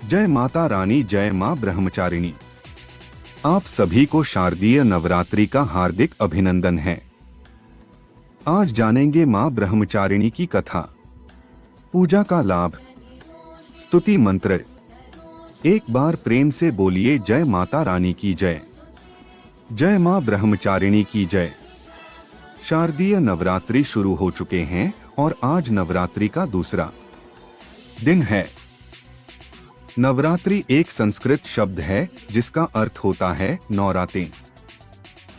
जय माता रानी, जय मां ब्रह्मचारिणी। आप सभी को शारदीय नवरात्रि का हार्दिक अभिनंदन है। आज जानेंगे मां ब्रह्मचारिणी की कथा, पूजा का लाभ, स्तुति मंत्र। एक बार प्रेम से बोलिए जय माता रानी की जय, जय मां ब्रह्मचारिणी की जय। शारदीय नवरात्रि शुरू हो चुके हैं और आज नवरात्रि का दूसरा दिन है। नवरात्रि एक संस्कृत शब्द है जिसका अर्थ होता है नौरातें।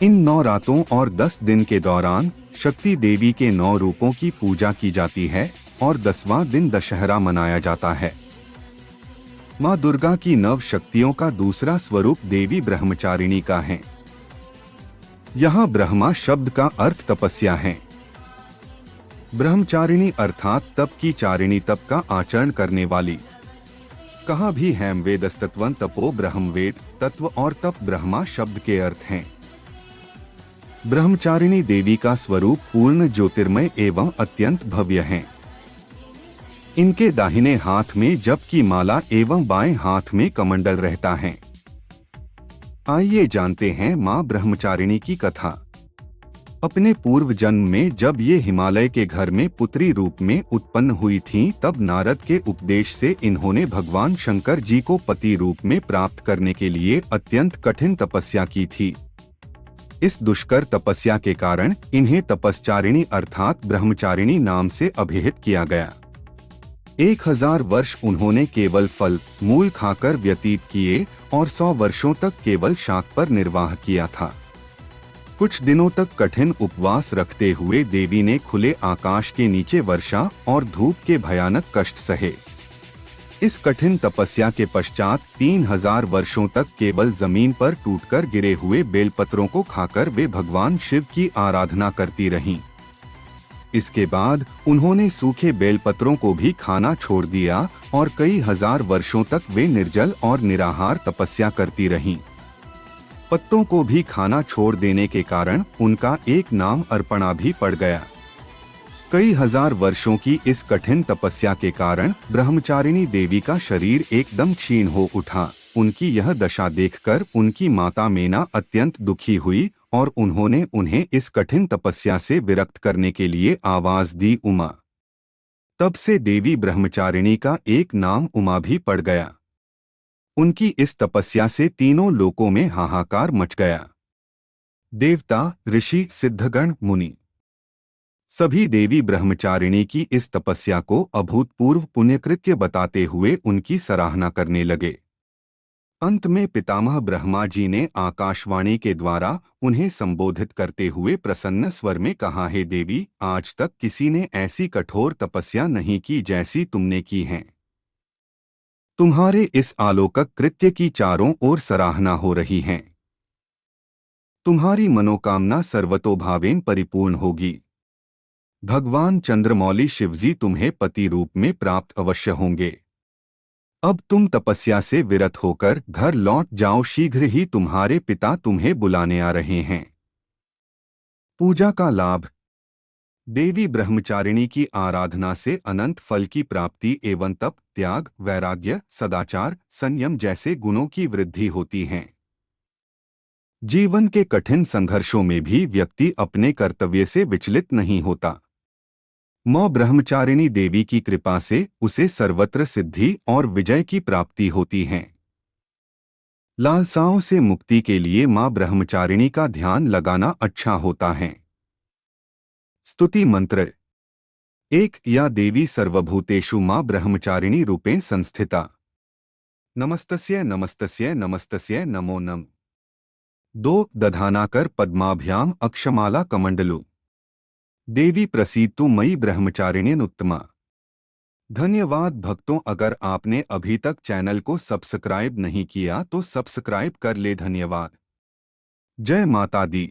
इन 9 रातों और 10 दिन के दौरान शक्ति देवी के 9 रूपों की पूजा की जाती है और 10वां दिन दशहरा मनाया जाता है। मां दुर्गा की 9 शक्तियों का दूसरा स्वरूप देवी ब्रह्मचारिणी का है। यहाँ ब्रह्मा शब्द का अर्थ तपस्या है। ब्रह्मचारिणी अर्थात तप की चारिणी, तप का आचरण करने वाली। कहा भी हैम वेदस्तत्वं तपो ब्रह्मवेद, तत्व और तप ब्रह्मा शब्द के अर्थ हैं। ब्रह्मचारिणी देवी का स्वरूप पूर्ण ज्योतिर्मय एवं अत्यंत भव्य है। इनके दाहिने हाथ में जप की माला एवं बाएं हाथ में कमंडल रहता है। आइए जानते हैं मां ब्रह्मचारिणी की कथा। अपने पूर्व जन्म में जब ये हिमालय के घर में पुत्री रूप में उत्पन्न हुई थीं, तब नारद के उपदेश से इन्होंने भगवान शंकर जी को पति रूप में प्राप्त करने के लिए अत्यंत कठिन तपस्या की थी। इस दुष्कर तपस्या के कारण इन्हें तपस्चारिणी अर्थात ब्रह्मचारिणी नाम से अभिहित किया गया। 1000 वर्ष उन्होंने केवल फल मूल खाकर व्यतीत किए और 100 वर्षों तक केवल शाक पर निर्वाह किया था। कुछ दिनों तक कठिन उपवास रखते हुए देवी ने खुले आकाश के नीचे वर्षा और धूप के भयानक कष्ट सहे। इस कठिन तपस्या के पश्चात 3000 वर्षों तक केवल जमीन पर टूटकर गिरे हुए बेलपत्रों को खाकर वे भगवान शिव की आराधना करती रहीं। इसके बाद उन्होंने सूखे बेलपत्रों को भी खाना छोड़ दिया और कई हजार वर्षों तक वे निर्जल और निराहार तपस्या करती रहीं। पत्तों को भी खाना छोड़ देने के कारण उनका एक नाम अर्पणा भी पड़ गया। कई हजार वर्षों की इस कठिन तपस्या के कारण ब्रह्मचारिणी देवी का शरीर एकदम क्षीण हो उठा। उनकी यह दशा देखकर उनकी माता मेना अत्यंत दुखी हुई और उन्होंने उन्हें इस कठिन तपस्या से विरक्त करने के लिए आवाज दी उमा। तब से देवी ब्रह्मचारिणी का एक नाम उमा भी पड़ गया। उनकी इस तपस्या से तीनों लोकों में हाहाकार मच गया। देवता, ऋषि, सिद्धगण, मुनि सभी देवी ब्रह्मचारिणी की इस तपस्या को अभूतपूर्व पुण्यकृत्य बताते हुए उनकी सराहना करने लगे। अंत में पितामह ब्रह्मा जी ने आकाशवाणी के द्वारा उन्हें संबोधित करते हुए प्रसन्न स्वर में कहा, हे देवी, आज तक किसी ने ऐसी कठोर तपस्या नहीं की जैसी तुमने की है। तुम्हारे इस आलोकक कृत्य की चारों ओर सराहना हो रही है। तुम्हारी मनोकामना सर्वतोभावेन परिपूर्ण होगी। भगवान चंद्रमौली शिवजी तुम्हें पति रूप में प्राप्त अवश्य होंगे। अब तुम तपस्या से विरत होकर घर लौट जाओ, शीघ्र ही तुम्हारे पिता तुम्हें बुलाने आ रहे हैं। पूजा का लाभ। देवी ब्रह्मचारिणी की आराधना से अनंत फल की प्राप्ति एवं तप, त्याग, वैराग्य, सदाचार, संयम जैसे गुणों की वृद्धि होती है। जीवन के कठिन संघर्षों में भी व्यक्ति अपने कर्तव्य से विचलित नहीं होता। मां ब्रह्मचारिणी देवी की कृपा से उसे सर्वत्र सिद्धि और विजय की प्राप्ति होती है। लालसाओं से मुक्ति के लिए मां ब्रह्मचारिणी का ध्यान लगाना अच्छा होता है। स्तुति मंत्र। 1 या देवी सर्वभूतेषु मां ब्रह्मचारिणी रूपेण संस्थिता। नमस्तस्य नमस्तस्य नमस्तस्य नमो नम। 2 दधानाकर पद्माभ्याम अक्षमाला कमंडलु। देवी प्रसीदतु मयि ब्रह्मचारिण्यनुत्तमा। धन्यवाद भक्तों, अगर आपने अभी तक चैनल को सब्सक्राइब नहीं किया तो सब्सक्राइब कर ले। धन्यवाद। जय माता दी।